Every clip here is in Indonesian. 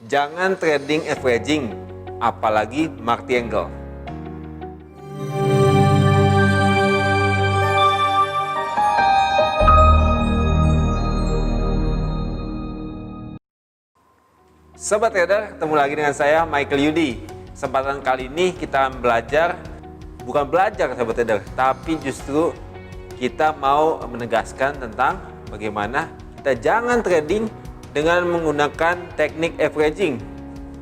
Jangan trading averaging, apalagi market angle. Sobat trader, ketemu lagi dengan saya Michael Yudi. Kesempatan kali ini kita belajar, bukan belajar sobat trader, tapi justru kita mau menegaskan tentang bagaimana kita jangan trading dengan menggunakan teknik averaging,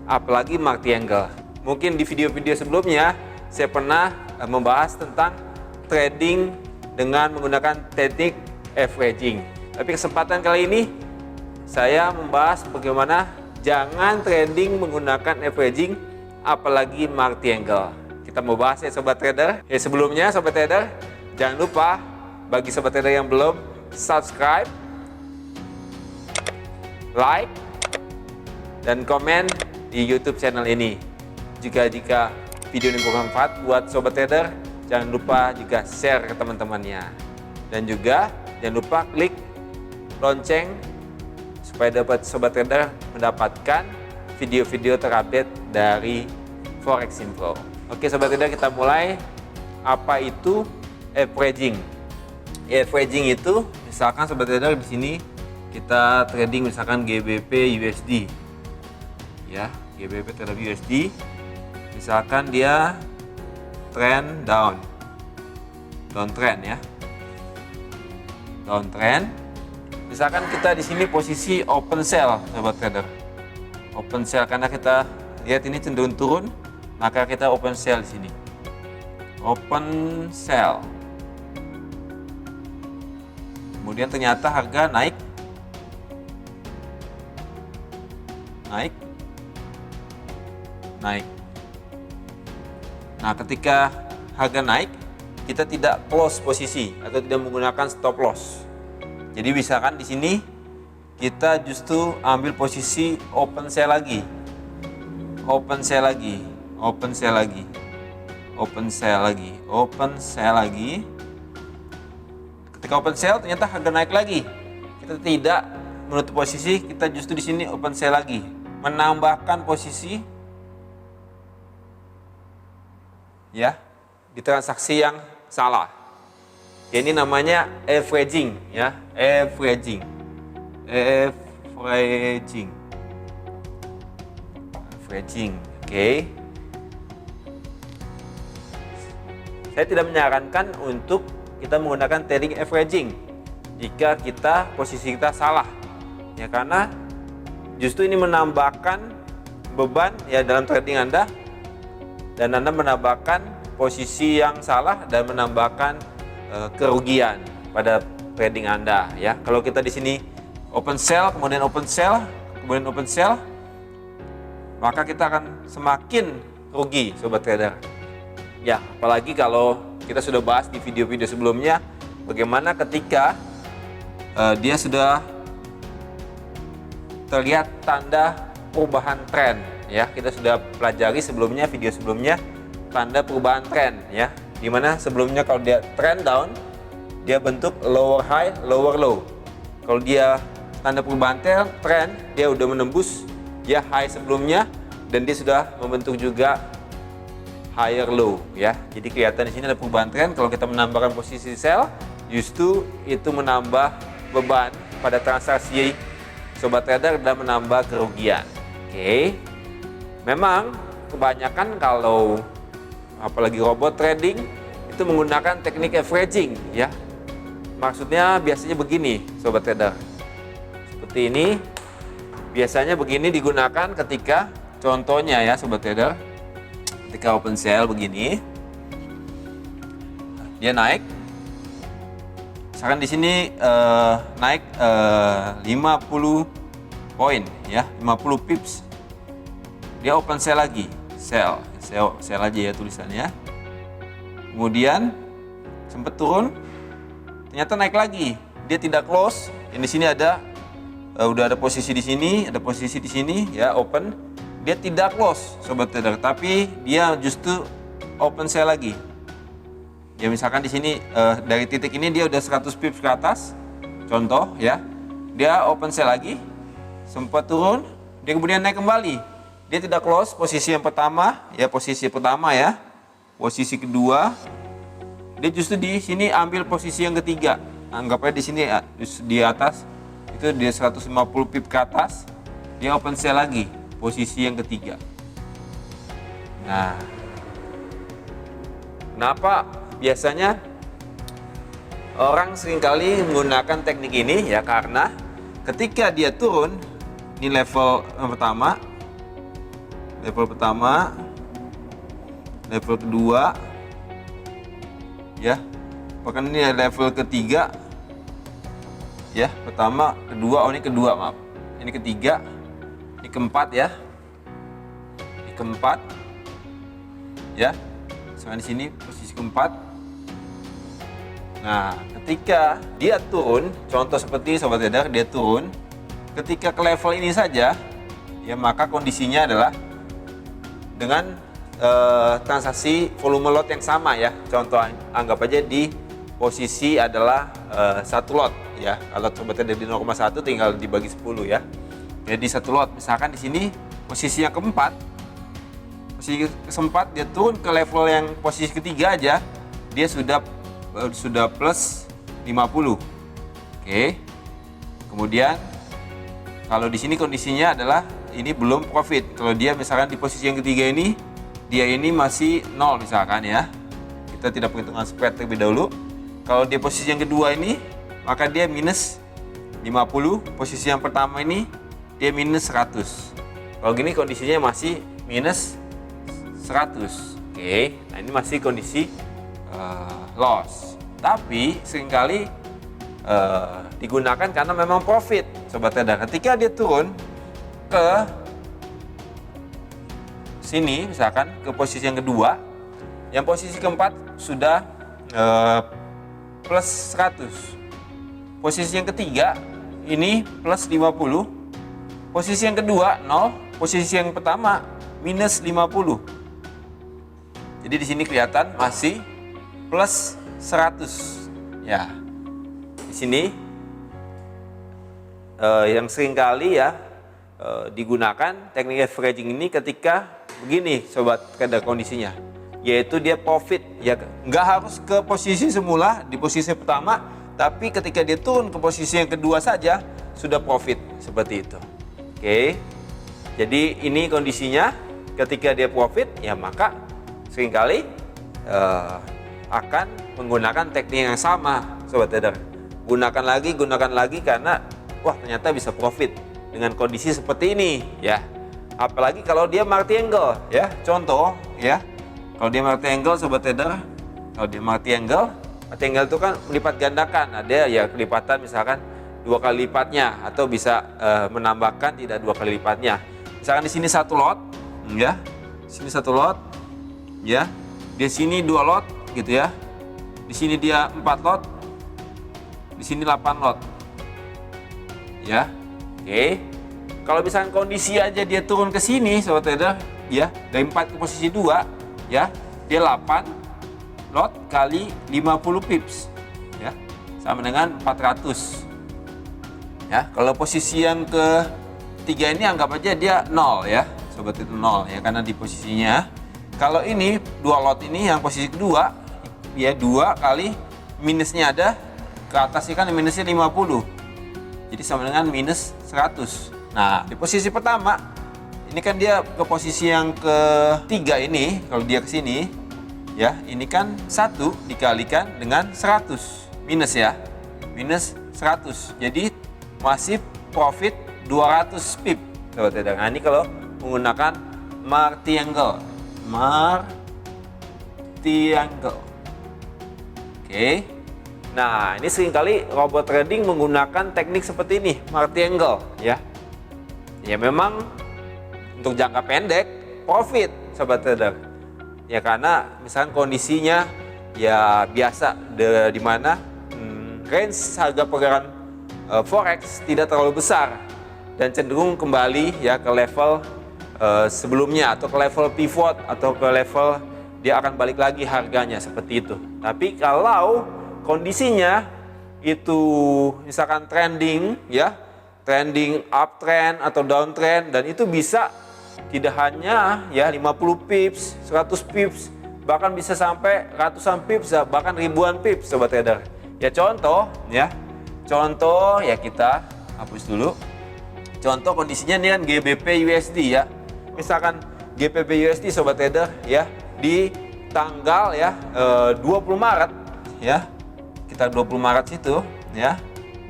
apalagi market angle. Mungkin di video-video sebelumnya saya pernah membahas tentang trading dengan menggunakan teknik averaging. Tapi kesempatan kali ini saya membahas bagaimana jangan trading menggunakan averaging, apalagi market angle. Kita mau bahas ya sobat trader. Sebelumnya sobat trader, jangan lupa bagi sobat trader yang belum subscribe, like, dan komen di YouTube channel ini. Jika video ini bermanfaat buat sobat trader, jangan lupa juga share ke teman-temannya. Dan juga jangan lupa klik lonceng supaya dapat sobat trader mendapatkan video-video terupdate dari Forex Info. Oke sobat trader, kita mulai. Apa itu averaging? Averaging itu misalkan sobat trader di sini kita trading misalkan GBP USD, ya, GBP terhadap USD, misalkan dia trend downtrend ya, downtrend. Misalkan kita di sini posisi open sell sobat trader, open sell karena kita lihat ini cenderung turun, maka kita open sell di sini, open sell. Kemudian ternyata harga naik. Nah, ketika harga naik, kita tidak close posisi atau tidak menggunakan stop loss. Jadi misalkan di sini kita justru ambil posisi open sell lagi. Ketika open sell ternyata harga naik lagi. Kita tidak menutup posisi, kita justru di sini open sell lagi, menambahkan posisi ya di transaksi yang salah. Ya, ini namanya averaging ya, averaging. Oke. Saya tidak menyarankan untuk kita menggunakan trading averaging jika posisi kita salah. Ya, karena justru ini menambahkan beban ya dalam trading Anda, dan Anda menambahkan posisi yang salah dan menambahkan kerugian pada trading Anda ya. Kalau kita di sini open sell, kemudian open sell, maka kita akan semakin rugi sobat trader. Ya, apalagi kalau kita sudah bahas di video-video sebelumnya bagaimana ketika dia sudah terlihat tanda perubahan tren ya. Kita sudah pelajari sebelumnya, video sebelumnya, tanda perubahan tren ya, dimana sebelumnya kalau dia trend down dia bentuk lower high lower low. Kalau dia tanda perubahan tren dia udah menembus ya high sebelumnya dan dia sudah membentuk juga higher low ya. Jadi kelihatan di sini ada perubahan tren. Kalau kita menambahkan posisi sell, justru itu menambah beban pada transaksi sobat trader dan menambah kerugian. Oke. Memang kebanyakan kalau apalagi robot trading itu menggunakan teknik averaging ya. Maksudnya biasanya begini sobat trader. Seperti ini. Biasanya begini digunakan ketika contohnya ya sobat trader. Ketika open sell begini. Dia naik. Misalkan di sini naik 50 poin ya, 50 pips. Dia open sell lagi, sell aja ya tulisannya. Kemudian sempat turun, ternyata naik lagi. Dia tidak close. Yang di sini ada udah ada posisi di sini, ada posisi di sini ya, open. Dia tidak close sobat trader, tapi dia justru open sell lagi. Ya misalkan di sini dari titik ini dia udah 100 pips ke atas, contoh ya, dia open sell lagi, sempat turun, dia kemudian naik kembali. Dia tidak close posisi yang pertama, ya posisi pertama ya. Posisi kedua, dia justru di sini ambil posisi yang ketiga. Anggap aja di sini di atas itu dia 150 pip ke atas, dia open sell lagi posisi yang ketiga. Nah, kenapa biasanya orang seringkali menggunakan teknik ini ya, karena ketika dia turun ini level pertama, level kedua ya, bahkan ini level ketiga ya, pertama, kedua, ini kedua, maaf, ini ketiga, ini keempat ya, ini keempat ya, misalkan di sini posisi keempat. Nah, ketika dia turun, contoh seperti sobat trader, dia turun ketika ke level ini saja ya, maka kondisinya adalah dengan transaksi volume lot yang sama ya. Contoh, anggap aja di posisi adalah satu lot ya. Kalau sobat trader di 0,1 tinggal dibagi 10 ya. Jadi satu lot, misalkan di sini posisi yang keempat, posisi keempat dia turun ke level yang posisi ketiga aja, dia sudah plus 50. Oke. Kemudian kalau di sini kondisinya adalah ini belum profit. Kalau dia misalkan di posisi yang ketiga ini, dia ini masih 0 misalkan ya. Kita tidak perhitungan spread terlebih dahulu. Kalau di posisi yang kedua ini, maka dia minus 50. Posisi yang pertama ini dia minus 100. Kalau gini kondisinya masih minus 100. Oke, nah ini masih kondisi loss. Tapi seringkali digunakan karena memang profit, sobat trader. Ketika dia turun ke sini, misalkan ke posisi yang kedua, yang posisi keempat sudah plus 100. Posisi yang ketiga ini plus 50. Posisi yang kedua 0, posisi yang pertama minus 50. Jadi di sini kelihatan masih plus 100. Ya. Di sini yang sering kali ya digunakan teknik averaging ini ketika begini sobat trader kondisinya, yaitu dia profit ya, nggak harus ke posisi semula di posisi pertama, tapi ketika dia turun ke posisi yang kedua saja sudah profit seperti itu. Oke, jadi ini kondisinya ketika dia profit ya, maka seringkali akan menggunakan teknik yang sama sobat trader. Gunakan lagi karena wah ternyata bisa profit dengan kondisi seperti ini ya. Apalagi kalau dia multi angle ya. Contoh ya, kalau dia multi angle sobat trader, kalau dia multi angle itu kan melipat gandakan. Ada ya kelipatan misalkan 2 kali lipatnya, atau bisa menambahkan tidak 2 kali lipatnya. Misalkan di sini 1 lot ya. Di sini 1 lot ya. Di sini 2 lot gitu ya. Di sini dia 4 lot. Di sini 8 lot. Ya. Oke. Kalau misalkan kondisi aja dia turun ke sini sobat trader ya, dari 4 ke posisi 2 ya, dia 8 lot kali 50 pips ya, sama dengan 400 ya. Kalau posisi yang ketiga ini anggap aja dia 0 ya sobat, itu 0 ya, karena di posisinya. Kalau ini 2 lot ini yang posisi kedua ya, 2 kali minusnya ada ke atasnya kan, minusnya 50, jadi sama dengan minus 100. Nah, di posisi pertama ini kan dia ke posisi yang ketiga ini, kalau dia ke sini ya, ini kan 1 dikalikan dengan 100 minus ya, minus 100. Jadi masih profit 200 pip. Nah, ini kalau menggunakan multi angle. Oke. Nah, ini seringkali robot trading menggunakan teknik seperti ini, multi angle ya. Ya memang untuk jangka pendek profit sobat trader. Ya karena misalkan kondisinya ya biasa di mana range harga pergerakan forex tidak terlalu besar dan cenderung kembali ya ke level sebelumnya, atau ke level pivot, atau ke level dia akan balik lagi harganya seperti itu. Tapi kalau kondisinya itu misalkan trending ya, trending uptrend atau downtrend, dan itu bisa tidak hanya ya 50 pips, 100 pips, bahkan bisa sampai ratusan pips, bahkan ribuan pips sobat trader. Ya contoh ya kita hapus dulu. Contoh kondisinya ini kan GBP USD ya. Misalkan GBP USD sobat trader ya di tanggal ya 20 Maret ya. Kita 20 Maret situ ya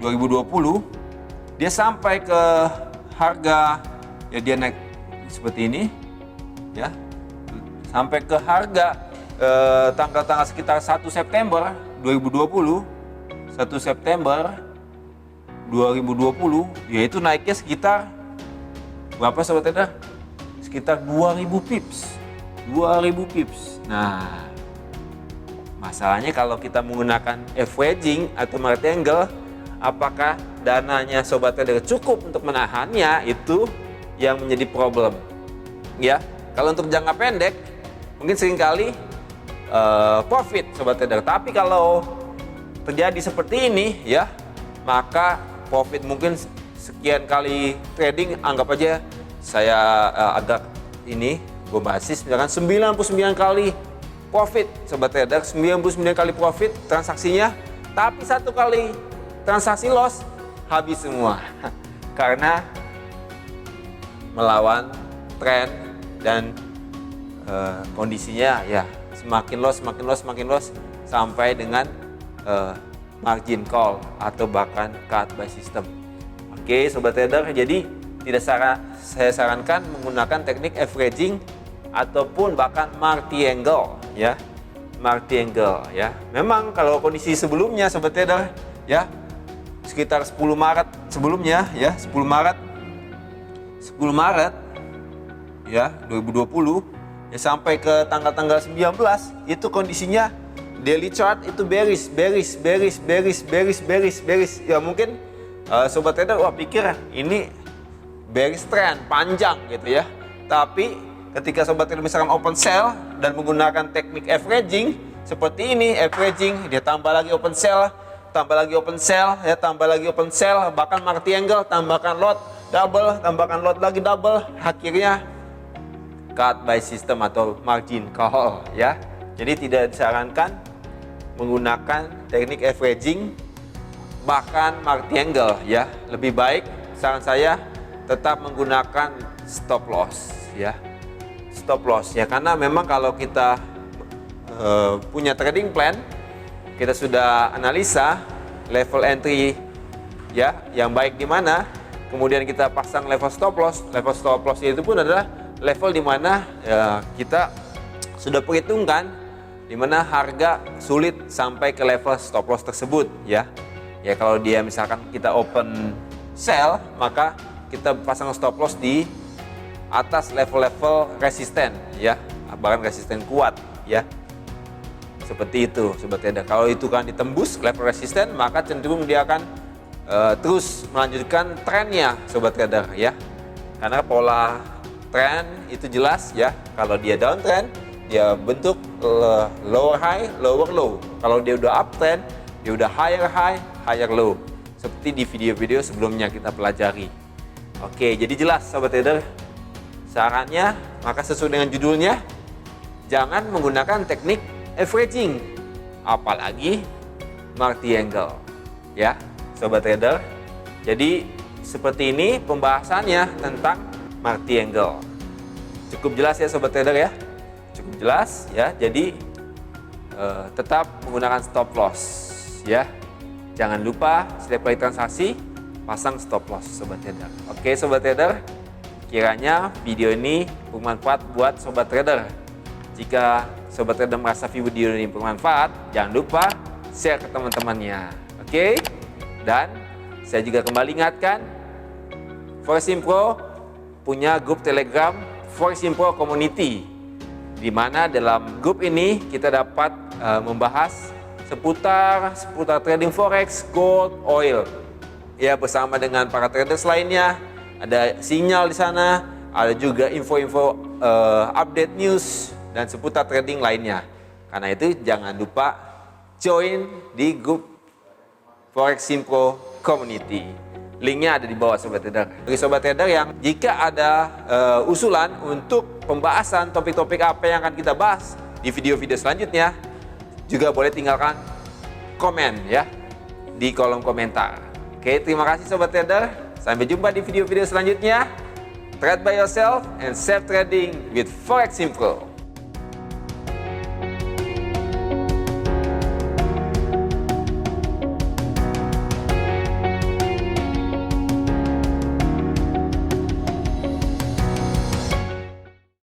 2020 dia sampai ke harga ya, dia naik seperti ini ya, sampai ke harga tanggal-tanggal sekitar 1 September 2020, 1 September 2020 yaitu naiknya sekitar berapa sobat trader? Sekitar 2000 pips. 2000 pips. Nah, masalahnya kalau kita menggunakan averaging atau market angle, apakah dananya sobat trader cukup untuk menahannya, itu yang menjadi problem. Ya, kalau untuk jangka pendek mungkin seringkali profit sobat trader. Tapi kalau terjadi seperti ini ya, maka profit mungkin sekian kali trading, anggap aja saya agak ini bombastis, misalkan 99 kali profit sobat trader, 99 kali profit transaksinya, tapi 1 kali transaksi loss, habis semua karena melawan tren dan kondisinya ya semakin loss sampai dengan margin call atau bahkan cut by system. Oke sobat trader, jadi tidak saya sarankan menggunakan teknik averaging ataupun bahkan market angle ya. Market angle ya. Memang kalau kondisi sebelumnya sobat trader ya sekitar 10 Maret sebelumnya ya, 10 Maret ya 2020 ya sampai ke tanggal 19 itu kondisinya daily chart itu bearish ya. Mungkin sobat trader wah pikir ini bearish trend panjang gitu ya, tapi ketika sobat trader misalkan open sell dan menggunakan teknik averaging seperti ini, averaging dia tambah lagi open sell, ya tambah lagi open sell, bahkan market angle tambahkan lot double, tambahkan lot lagi double, akhirnya cut by system atau margin call ya. Jadi tidak disarankan menggunakan teknik averaging bahkan market angle ya. Lebih baik saran saya tetap menggunakan stop loss ya. Stop loss ya, karena memang kalau kita punya trading plan, kita sudah analisa level entry ya yang baik di mana, kemudian kita pasang level stop loss. Level stop loss itu pun adalah level di mana ya, kita sudah perhitungkan di mana harga sulit sampai ke level stop loss tersebut ya. Ya kalau dia misalkan kita open sell, maka kita pasang stop loss di atas level-level resisten ya, bahkan resisten kuat ya. Seperti itu sobat trader. Kalau itu kan ditembus level resisten, maka cenderung dia akan terus melanjutkan trennya sobat trader ya. Karena pola tren itu jelas ya. Kalau dia downtrend, dia bentuk lower high, lower low. Kalau dia udah uptrend, dia udah higher high, higher low. Seperti di video-video sebelumnya kita pelajari. Oke, jadi jelas sobat trader. Sarannya, maka sesuai dengan judulnya, jangan menggunakan teknik averaging, apalagi market angle ya sobat trader. Jadi seperti ini pembahasannya tentang market angle. Cukup jelas ya sobat trader ya, cukup jelas ya. Jadi tetap menggunakan stop loss ya. Jangan lupa setiap kali transaksi pasang stop loss sobat trader. Oke sobat trader, kiranya video ini bermanfaat buat sobat trader. Jika sobat trader merasa video ini bermanfaat, jangan lupa share ke teman-temannya. Oke? Dan saya juga kembali ingatkan, Foreximpro punya grup Telegram Foreximpro Community, di mana dalam grup ini kita dapat membahas seputar trading forex, gold, oil. Ya, bersama dengan para traders lainnya. Ada sinyal di sana, ada juga info-info update news dan seputar trading lainnya. Karena itu jangan lupa join di grup Foreximpro Community. Linknya ada di bawah Sobat Trader. Bagi Sobat Trader yang jika ada usulan untuk pembahasan topik-topik apa yang akan kita bahas di video-video selanjutnya, juga boleh tinggalkan komen ya di kolom komentar. Oke, terima kasih Sobat Trader. Sampai jumpa di video-video selanjutnya. Trade by yourself and safe trading with Forex Simple.